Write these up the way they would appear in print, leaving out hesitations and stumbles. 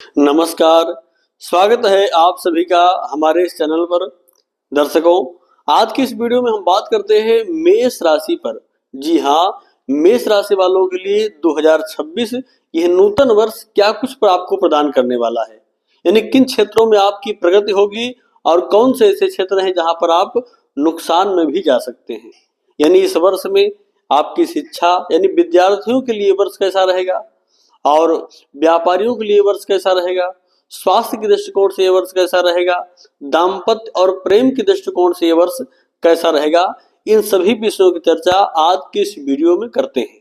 नमस्कार, स्वागत है आप सभी का हमारे इस चैनल पर। दर्शकों, आज की इस वीडियो में हम बात करते हैं मेष राशि पर। जी हाँ, मेष राशि वालों के लिए 2026 यह नूतन वर्ष क्या कुछ पर आपको प्रदान करने वाला है, यानी किन क्षेत्रों में आपकी प्रगति होगी और कौन से ऐसे क्षेत्र हैं जहां पर आप नुकसान में भी जा सकते हैं। यानी इस वर्ष में आपकी शिक्षा यानी विद्यार्थियों के लिए वर्ष कैसा रहेगा और व्यापारियों के लिए वर्ष कैसा रहेगा, स्वास्थ्य के दृष्टिकोण से ये वर्ष कैसा रहेगा, दाम्पत्य और प्रेम के दृष्टिकोण से ये वर्ष कैसा रहेगा, इन सभी विषयों की चर्चा आज की इस वीडियो में करते हैं।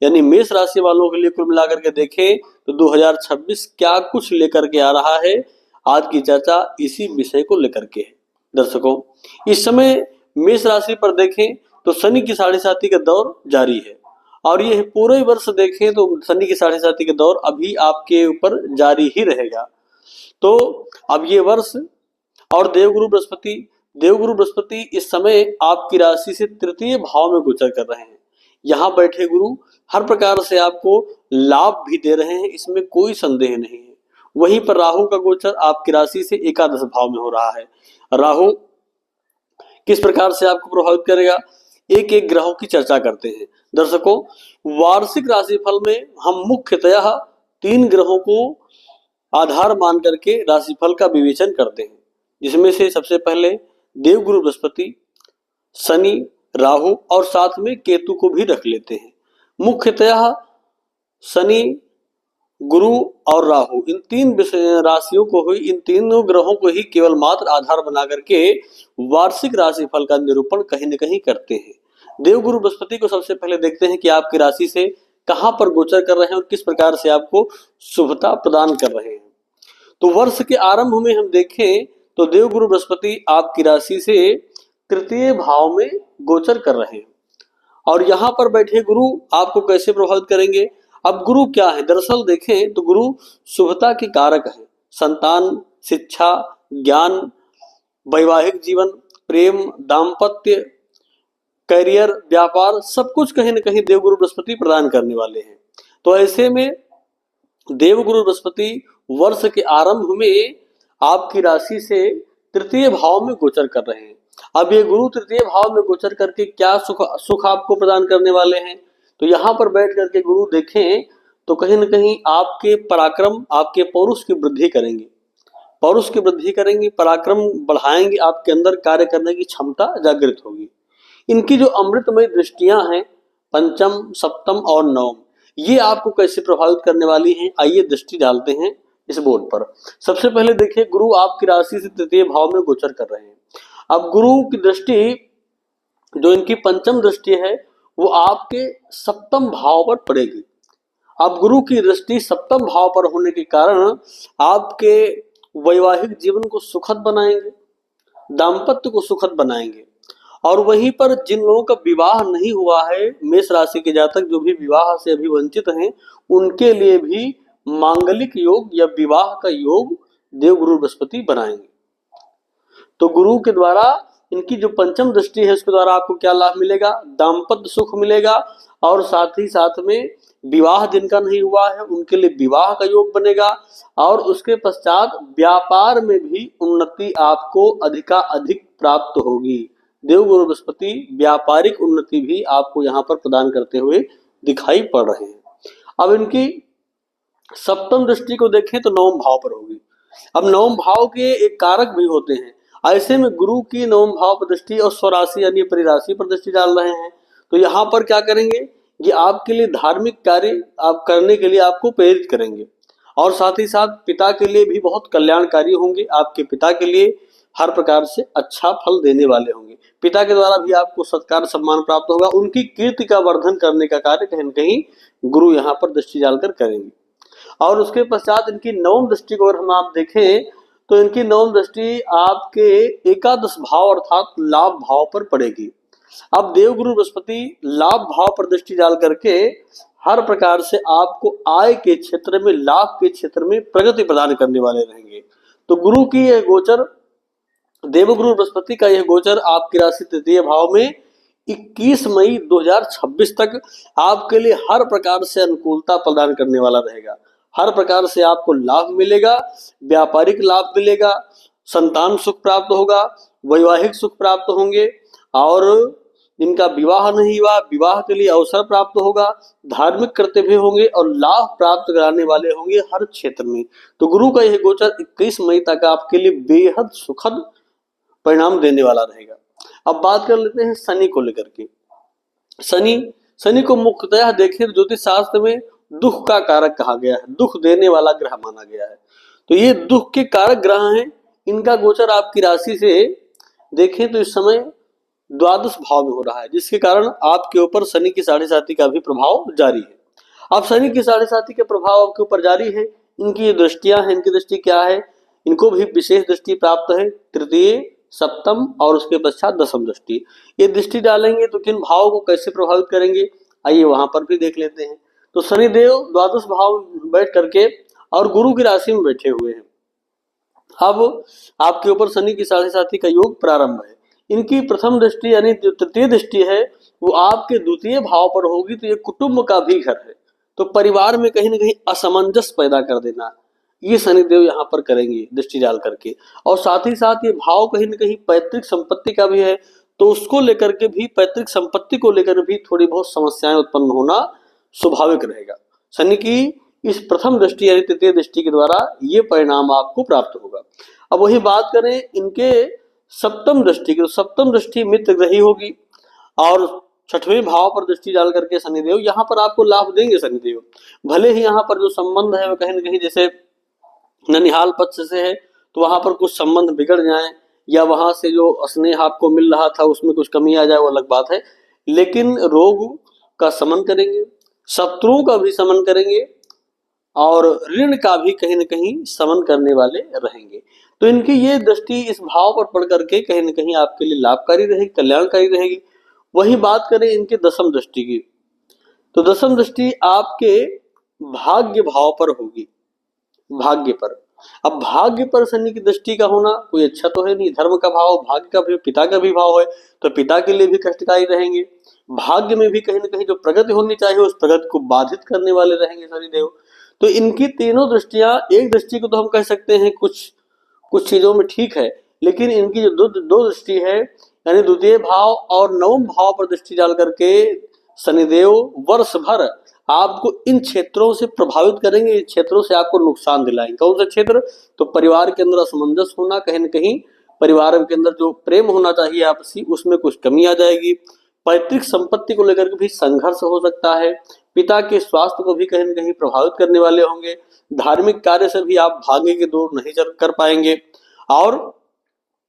यानी मेष राशि वालों के लिए कुल मिलाकर के देखें तो 2026 क्या कुछ लेकर के आ रहा है, आज की चर्चा इसी विषय को लेकर के है। दर्शकों, इस समय मेष राशि पर देखें तो शनि की साढ़े साती का दौर जारी है और ये पूरे वर्ष देखें तो शनि की साढ़े साती का दौर अभी आपके ऊपर जारी ही रहेगा। तो अब ये वर्ष और देवगुरु बृहस्पति इस समय आपकी राशि से तृतीय भाव में गोचर कर रहे हैं। यहाँ बैठे गुरु हर प्रकार से आपको लाभ भी दे रहे हैं, इसमें कोई संदेह नहीं है। वहीं पर राहु का गोचर आपकी राशि से एकादश भाव में हो रहा है। राहु किस प्रकार से आपको प्रभावित करेगा, एक एक ग्रहों की चर्चा करते हैं। दर्शकों, वार्षिक राशिफल में हम मुख्यतः 3 ग्रहों को आधार मान करके राशिफल का विवेचन करते हैं, जिसमें से सबसे पहले देवगुरु बृहस्पति, शनि, राहु और साथ में केतु को भी रख लेते हैं। मुख्यतः शनि, गुरु और राहु, इन 3 राशियों को ही, इन तीनों ग्रहों को ही केवल मात्र आधार बना करके वार्षिक राशिफल का निरूपण कहीं न कहीं करते हैं। देवगुरु बृहस्पति को सबसे पहले देखते हैं कि आपकी राशि से कहां पर गोचर कर रहे हैं और किस प्रकार से आपको शुभता प्रदान कर रहे हैं। तो वर्ष के आरंभ में हम देखें तो देवगुरु बृहस्पति आपकी राशि से तृतीय भाव में गोचर कर रहे हैं और यहाँ पर बैठे गुरु आपको कैसे प्रभावित करेंगे। अब गुरु क्या है, दरअसल देखें तो गुरु शुभता के कारक है। संतान, शिक्षा, ज्ञान, वैवाहिक जीवन, प्रेम, दाम्पत्य, करियर, व्यापार, सब कुछ कहीं न कहीं देवगुरु बृहस्पति प्रदान करने वाले हैं। तो ऐसे में देवगुरु बृहस्पति वर्ष के आरंभ में आपकी राशि से तृतीय भाव में गोचर कर रहे हैं। अब ये गुरु तृतीय भाव में गोचर करके क्या सुख आपको प्रदान करने वाले हैं, तो यहाँ पर बैठ करके गुरु देखें तो कहीं न कहीं आपके पराक्रम, आपके पौरुष की वृद्धि करेंगे, पराक्रम बढ़ाएंगे, आपके अंदर कार्य करने की क्षमता जागृत होगी। इनकी जो अमृतमय दृष्टियां हैं, पंचम, सप्तम और नवम, ये आपको कैसे प्रभावित करने वाली हैं, आइए दृष्टि डालते हैं इस बोर्ड पर। सबसे पहले देखिए, गुरु आपकी राशि से तृतीय भाव में गोचर कर रहे हैं। अब गुरु की दृष्टि, जो इनकी पंचम दृष्टि है, वो आपके सप्तम भाव पर पड़ेगी। अब गुरु की दृष्टि सप्तम भाव पर होने के कारण आपके वैवाहिक जीवन को सुखद बनाएंगे, दाम्पत्य को सुखद बनाएंगे। और वहीं पर जिन लोगों का विवाह नहीं हुआ है, मेष राशि के जातक जो भी विवाह से अभी वंचित हैं, उनके लिए भी मांगलिक योग या विवाह का योग देवगुरु बृहस्पति बनाएंगे। तो गुरु के द्वारा इनकी जो पंचम दृष्टि है, उसके द्वारा आपको क्या लाभ मिलेगा, दाम्पत्य सुख मिलेगा और साथ ही साथ में विवाह जिनका नहीं हुआ है उनके लिए विवाह का योग बनेगा और उसके पश्चात व्यापार में भी उन्नति आपको अधिकाधिक प्राप्त होगी। देवगुरु बृहस्पति व्यापारिक उन्नति भी आपको यहाँ पर प्रदान करते हुए दिखाई पड़ रहे हैं। अब इनकी सप्तम दृष्टि को देखें तो नवम भाव पर होगी। अब नवम भाव के एक कारक भी होते हैं, ऐसे में गुरु की नवम भाव पर दृष्टि और स्वराशि यानी परिराशि पर दृष्टि डाल रहे हैं। तो यहाँ पर क्या करेंगे, ये आपके लिए धार्मिक कार्य आप करने के लिए आपको प्रेरित करेंगे और साथ ही साथ पिता के लिए भी बहुत कल्याणकारी होंगे। आपके पिता के लिए हर प्रकार से अच्छा फल देने वाले होंगे। पिता के द्वारा भी आपको सत्कार सम्मान प्राप्त होगा। उनकी कीर्ति का वर्धन करने का कार्य कहीं न कहीं गुरु यहाँ पर दृष्टि डालकर करेंगे। और उसके पश्चात इनकी नवम दृष्टि को अगर हम आप देखें तो इनकी नवम दृष्टि आपके एकादश भाव अर्थात लाभ भाव पर पड़ेगी। अब देवगुरु बृहस्पति लाभ भाव पर दृष्टि डाल करके हर प्रकार से आपको आय के क्षेत्र में, लाभ के क्षेत्र में प्रगति प्रदान करने वाले रहेंगे। तो गुरु की यह गोचर, देवगुरु बृहस्पति का यह गोचर आपकी राशि तृतीय भाव में 21 मई 2026 तक आपके लिए हर प्रकार से अनुकूलता प्रदान करने वाला रहेगा। हर प्रकार से आपको लाभ मिलेगा, व्यापारिक लाभ मिलेगा, संतान सुख प्राप्त होगा, वैवाहिक सुख प्राप्त होंगे, और जिनका विवाह नहीं हुआ विवाह के लिए अवसर प्राप्त होगा, धार्मिक कर्तव्य होंगे और लाभ प्राप्त कराने वाले होंगे हर क्षेत्र में। तो गुरु का यह गोचर 21 मई तक आपके लिए बेहद सुखद परिणाम देने वाला रहेगा। अब बात कर लेते हैं शनि को लेकर के। शनि को मुख्यतः देखें ज्योतिष शास्त्र में दुख का कारक कहा गया है, दुख देने वाला ग्रह माना गया है। तो ये दुख के कारक ग्रह हैं। इनका गोचर आपकी राशि से देखें तो इस समय द्वादश भाव में हो रहा है, जिसके कारण आपके ऊपर शनि की साढ़े साती का भी प्रभाव जारी है। अब शनि की साढ़े साती का प्रभाव आपके ऊपर जारी है। इनकी दृष्टियां हैं, इनकी दृष्टि क्या है, इनको भी विशेष दृष्टि प्राप्त है, तृतीय, सप्तम और उसके पश्चात दसम दृष्टि। ये दृष्टि डालेंगे तो किन भावों को कैसे प्रभावित करेंगे, आइए वहां पर भी देख लेते हैं। तो शनिदेव द्वादश भाव में बैठ करके और गुरु की राशि में बैठे हुए हैं। अब आपके ऊपर शनि की साढ़े साती का योग प्रारंभ है। इनकी प्रथम दृष्टि यानी जो तृतीय दृष्टि है वो आपके द्वितीय भाव पर होगी। तो ये कुटुंब का भी घर है, तो परिवार में कहीं ना कहीं असमंजस पैदा कर देना, ये शनिदेव यहाँ पर करेंगे दृष्टि डाल करके। और साथ ही साथ ये भाव कहीं ना कहीं पैतृक संपत्ति का भी है, तो उसको लेकर के भी, पैतृक संपत्ति को लेकर भी थोड़ी बहुत समस्याएं उत्पन्न होना स्वाभाविक रहेगा। शनि की इस प्रथम दृष्टि यानी तृतीय दृष्टि के द्वारा ये परिणाम आपको प्राप्त होगा। अब वही बात करें इनके सप्तम दृष्टि की, तो सप्तम दृष्टि मित्र ग्रही होगी और छठवें भाव पर दृष्टि डाल करके शनिदेव यहाँ पर आपको लाभ देंगे। शनिदेव भले ही यहाँ पर जो संबंध है वो कहीं ना कहीं जैसे ननिहाल पक्ष से है तो वहां पर कुछ संबंध बिगड़ जाए, या वहां से जो स्नेह आपको मिल रहा था उसमें कुछ कमी आ जाए, वो अलग बात है। लेकिन रोग का शमन करेंगे, शत्रुओं का भी शमन करेंगे और ऋण का भी कहीं न कहीं शमन करने वाले रहेंगे। तो इनकी ये दृष्टि इस भाव पर पड़ करके कहीं न कहीं आपके लिए लाभकारी रहेगी, कल्याणकारी रहेगी। वही बात करें इनके दसम दृष्टि की, तो दसम दृष्टि आपके भाग्य भाव पर होगी, भाग्य पर। अब भाग्य पर शनि की दृष्टि का होना कोई अच्छा तो है नहीं। धर्म का भाव, भाग्य का भी, पिता का भी भाव है, तो पिता के लिए भी कष्टकारी रहेंगे। भाग्य में भी कहीं ना कहीं जो प्रगति होनी चाहिए उस प्रगति को बाधित करने वाले रहेंगे शनिदेव। तो इनकी तीनों दृष्टियां, एक दृष्टि को तो हम कह सकते हैं कुछ चीजों में ठीक है, लेकिन इनकी जो दो दृष्टि है यानी द्वितीय भाव और नवम भाव पर दृष्टि डाल करके शनिदेव वर्ष भर आपको इन क्षेत्रों से प्रभावित करेंगे, इन क्षेत्रों से आपको नुकसान दिलाएंगे। कौन सा क्षेत्र, तो परिवार के अंदर असमंजस होना, कहीं न कहीं परिवार के अंदर जो प्रेम होना चाहिए आपसी उसमें कुछ कमी आ जाएगी। पैतृक संपत्ति को लेकर के भी संघर्ष हो सकता है। पिता के स्वास्थ्य को भी कहीं न कहीं प्रभावित करने वाले होंगे। धार्मिक कार्य से भी आप भाग्य के दूर नहीं कर पाएंगे और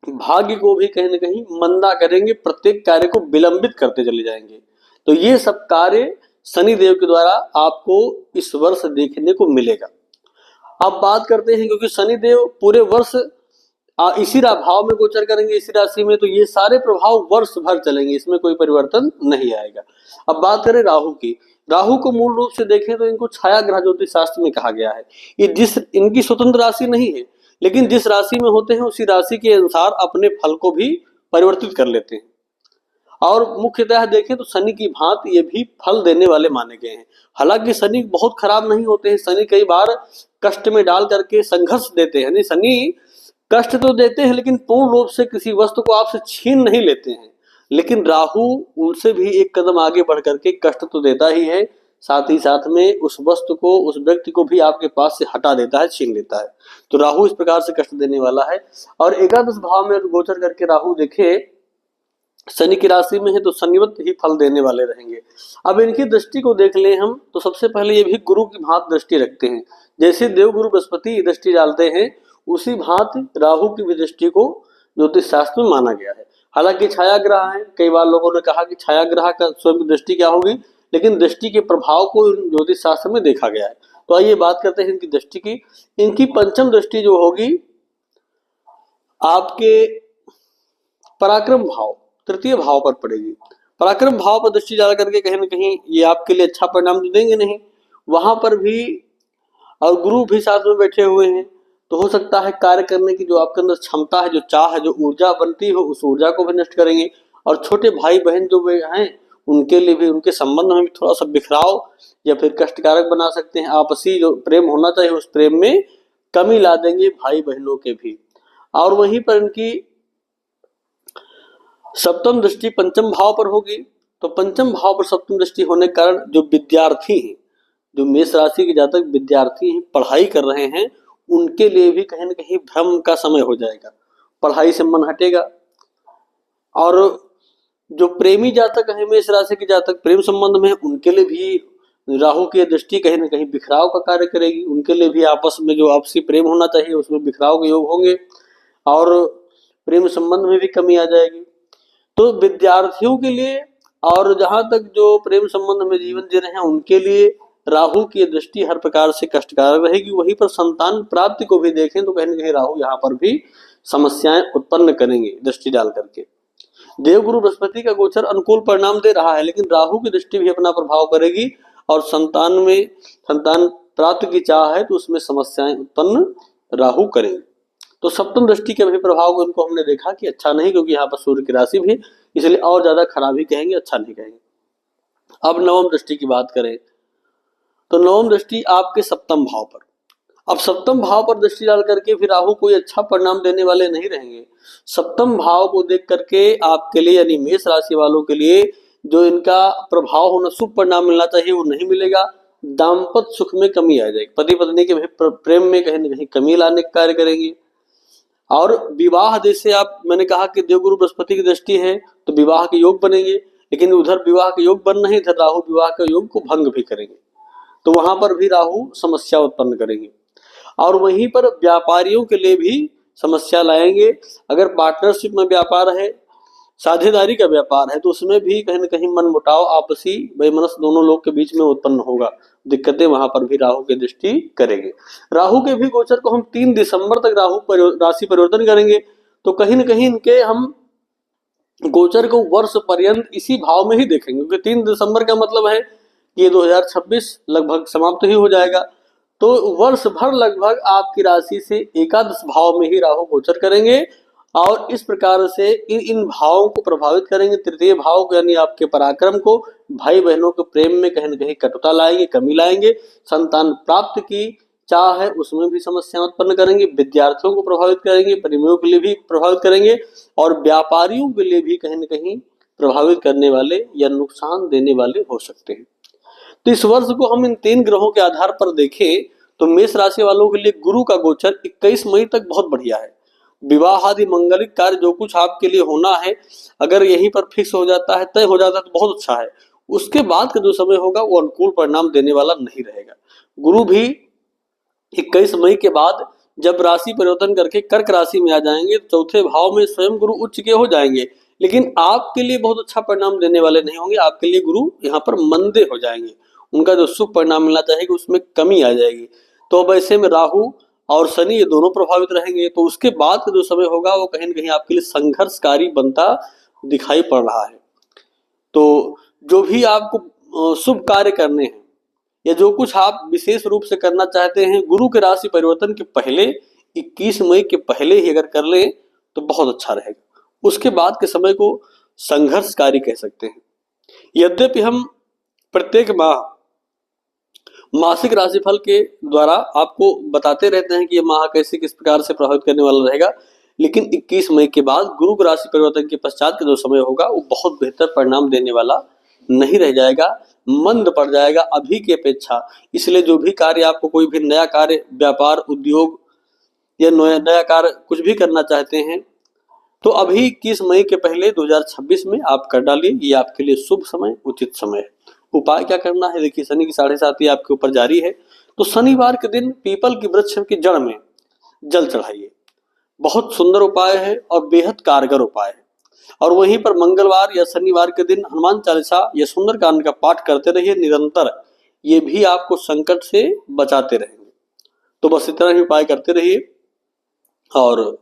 भाग्य को भी कहीं न कहीं मंदा करेंगे, प्रत्येक कार्य को विलंबित करते चले जाएंगे। तो ये सब कार्य शनिदेव के द्वारा आपको इस वर्ष देखने को मिलेगा। अब बात करते हैं, क्योंकि शनिदेव पूरे वर्ष इसी भाव में गोचर करेंगे, इसी राशि में, तो ये सारे प्रभाव वर्ष भर चलेंगे, इसमें कोई परिवर्तन नहीं आएगा। अब बात करें राहु की, राहु को मूल रूप से देखें तो इनको छाया ग्रह ज्योतिष शास्त्र में कहा गया है। ये इनकी स्वतंत्र राशि नहीं है, लेकिन जिस राशि में होते हैं उसी राशि के अनुसार अपने फल को भी परिवर्तित कर लेते हैं। और मुख्यतः देखें तो शनि की भांति ये भी फल देने वाले माने गए हैं। हालांकि शनि बहुत खराब नहीं होते हैं, शनि कई बार कष्ट में डाल करके संघर्ष देते हैं। शनि कष्ट तो देते हैं लेकिन पूर्ण रूप से किसी वस्तु को आपसे छीन नहीं लेते हैं। लेकिन राहु उनसे भी एक कदम आगे बढ़ करके कष्ट तो देता ही है, साथ ही साथ में उस वस्तु को, उस व्यक्ति को भी आपके पास से हटा देता है, छीन लेता है। तो राहु इस प्रकार से कष्ट देने वाला है। और एकादश भाव में गोचर करके राहु देखे शनि की राशि में है तो शनिवत ही फल देने वाले रहेंगे। अब इनकी दृष्टि को देख लें हम, तो सबसे पहले ये भी गुरु की भांति दृष्टि रखते हैं। जैसे देवगुरु बृहस्पति दृष्टि डालते हैं उसी भांति राहु की भी दृष्टि को ज्योतिष शास्त्र में माना गया है। हालांकि छाया ग्रह है, कई बार लोगों ने कहा कि छाया ग्रह का स्वयं दृष्टि क्या होगी, लेकिन दृष्टि के प्रभाव को ज्योतिष शास्त्र में देखा गया है। तो आइए बात करते हैं इनकी दृष्टि की। इनकी पंचम दृष्टि जो होगी आपके पराक्रम भाव, तृतीय भाव पर पड़ेगी। पराक्रम भाव पर दृष्टि डाल करके कहीं न कहीं ये आपके लिए अच्छा परिणाम तो देंगे नहीं, वहां पर भी और गुरु भी साथ में बैठे हुए हैं, तो हो सकता है कार्य करने की जो आपके अंदर क्षमता है, जो चाह है, जो ऊर्जा बनती हो, उस ऊर्जा को भी नष्ट करेंगे। और छोटे भाई बहन जो वे हैं उनके लिए भी, उनके संबंध में भी थोड़ा सा बिखराव या फिर कष्टकारक बना सकते हैं। आपसी जो प्रेम होना चाहिए उस प्रेम में कमी ला देंगे भाई बहनों के भी। और वहीं पर इनकी सप्तम दृष्टि पंचम भाव पर होगी, तो पंचम भाव पर सप्तम दृष्टि होने के कारण जो विद्यार्थी हैं, जो मेष राशि के जातक विद्यार्थी हैं, पढ़ाई कर रहे हैं, उनके लिए भी कहीं न कहीं भ्रम का समय हो जाएगा, पढ़ाई से मन हटेगा। और जो प्रेमी जातक है, मेष राशि के जातक प्रेम संबंध में, उनके लिए भी राहु की दृष्टि कहीं न कहीं बिखराव का कार्य करेगी। उनके लिए भी आपस में जो आपसी प्रेम होना चाहिए उसमें बिखराव के योग होंगे और प्रेम संबंध में भी कमी आ जाएगी। तो विद्यार्थियों के लिए और जहां तक जो प्रेम संबंध में जीवन जी रहे हैं उनके लिए राहु की दृष्टि हर प्रकार से कष्टकारक रहेगी। वहीं पर संतान प्राप्ति को भी देखें तो कहीं न कहीं राहु यहाँ पर भी समस्याएं उत्पन्न करेंगे दृष्टि डाल करके। देवगुरु बृहस्पति का गोचर अनुकूल परिणाम दे रहा है, लेकिन राहु की दृष्टि भी अपना प्रभाव करेगी और संतान प्राप्ति की चाह है तो उसमें समस्याएं उत्पन्न राहु करेंगे। तो सप्तम दृष्टि के भी प्रभाव को इनको हमने देखा कि अच्छा नहीं, क्योंकि यहाँ पर सूर्य की राशि भी, इसलिए और ज्यादा खराब ही कहेंगे, अच्छा नहीं कहेंगे। अब नवम दृष्टि की बात करें तो नवम दृष्टि आपके सप्तम भाव पर। अब सप्तम भाव पर दृष्टि डाल करके फिर राहु कोई अच्छा परिणाम देने वाले नहीं रहेंगे। सप्तम भाव को देख करके आपके लिए यानी मेष राशि वालों के लिए जो इनका प्रभाव होना, शुभ परिणाम मिलना चाहिए वो नहीं मिलेगा। दाम्पत्य सुख में कमी आ जाएगी, पति पत्नी के प्रेम में कहीं न कहीं कमी लाने का कार्य करेंगे। और विवाह, जैसे आप, मैंने कहा कि देवगुरु बृहस्पति की दृष्टि है तो विवाह के योग बनेंगे, लेकिन उधर विवाह के योग बन नहीं, इधर राहु विवाह के योग को भंग भी करेंगे, तो वहां पर भी राहु समस्या उत्पन्न करेंगे। और वहीं पर व्यापारियों के लिए भी समस्या लाएंगे। अगर पार्टनरशिप में व्यापार है, साझेदारी का व्यापार है, तो उसमें भी कहीं न कहीं मनमुटाव, आपसी वैमनस्य दोनों लोग के बीच में उत्पन्न होगा, दिक्कतें वहां पर भी राहु की दृष्टि करेंगे। राहु के भी गोचर को हम 3 दिसंबर तक राहु राशि परिवर्तन करेंगे, तो कहीं न कहीं इनके हम गोचर को वर्ष पर्यंत इसी भाव में ही देखेंगे, क्योंकि 3 दिसंबर का मतलब है कि ये 2026 लगभग समाप्त ही हो जाएगा। तो वर्ष भर लगभग आपकी राशि से एकादश भाव में ही राहु गोचर करेंगे और इस प्रकार से इन भावों को प्रभावित करेंगे। तृतीय भाव को यानी आपके पराक्रम को, भाई बहनों के प्रेम में कहीं न कहीं कटुता लाएंगे, कमी लाएंगे। संतान प्राप्त की चाह है उसमें भी समस्या उत्पन्न करेंगे। विद्यार्थियों को प्रभावित करेंगे, प्रेमियों के लिए भी प्रभावित करेंगे और व्यापारियों के लिए भी कहीं न कहीं प्रभावित करने वाले या नुकसान देने वाले हो सकते हैं। तो इस वर्ष को हम इन 3 ग्रहों के आधार पर देखें तो मेष राशि वालों के लिए गुरु का गोचर 21 मई तक बहुत बढ़िया है। विवाह आदि मंगलिक कार्य जो कुछ आपके लिए होना है, अगर यहीं पर फिक्स हो जाता है, तय हो जाता है तो बहुत अच्छा है। उसके बाद का जो समय होगा वो अनुकूल परिणाम देने वाला नहीं रहेगा। गुरु भी 21 मई के बाद जब राशि परिवर्तन करके कर्क राशि में आ जाएंगे, चौथे भाव में स्वयं गुरु उच्च के हो जाएंगे, लेकिन आपके लिए बहुत अच्छा परिणाम देने वाले नहीं होंगे। आपके लिए गुरु यहाँ पर मंदे हो जाएंगे, उनका जो शुभ परिणाम मिलना चाहिए उसमें कमी आ जाएगी। तो अब ऐसे में राहु और शनि ये दोनों प्रभावित रहेंगे, तो उसके बाद का जो समय होगा वो कहीं न कहीं आपके लिए संघर्षकारी बनता दिखाई पड़ रहा है। तो जो भी आपको शुभ कार्य करने हैं या जो कुछ आप विशेष रूप से करना चाहते हैं, गुरु के राशि परिवर्तन के पहले 21 मई के पहले ही अगर कर लें तो बहुत अच्छा रहेगा। उसके बाद के समय को संघर्षकारी कह सकते हैं। यद्यपि हम प्रत्येक माह मासिक राशिफल के द्वारा आपको बताते रहते हैं कि ये माह कैसे किस प्रकार से प्रभावित करने वाला रहेगा, लेकिन 21 मई के बाद गुरु के राशि परिवर्तन के पश्चात का जो समय होगा वो बहुत बेहतर परिणाम देने वाला नहीं रह जाएगा, मंद पड़ जाएगा अभी की अपेक्षा। इसलिए जो भी कार्य आपको, कोई भी नया कार्य, व्यापार, उद्योग या नया कार्य कुछ भी करना चाहते हैं तो अभी 21 मई के पहले 2026 में आप कर डालिए, ये आपके लिए शुभ समय, उचित समय है। उपाय क्या करना है, देखिए शनि की 7.5 आपके ऊपर जारी है, तो शनिवार के दिन पीपल की वृक्ष की जड़ में जल चढ़ाइए, बहुत सुंदर उपाय है और बेहद कारगर उपाय है। और वहीं पर मंगलवार या शनिवार के दिन हनुमान चालीसा या सुंदरकांड का पाठ करते रहिए निरंतर, ये भी आपको संकट से बचाते रहेंगे। तो बस इतना ही उपाय करते रहिए और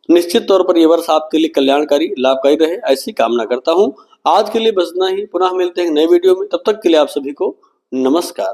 निश्चित तौर पर यह वर्ष आपके लिए कल्याणकारी, लाभकारी रहे, ऐसी कामना करता हूं। आज के लिए बस इतना ही, पुनः मिलते हैं नए वीडियो में, तब तक के लिए आप सभी को नमस्कार।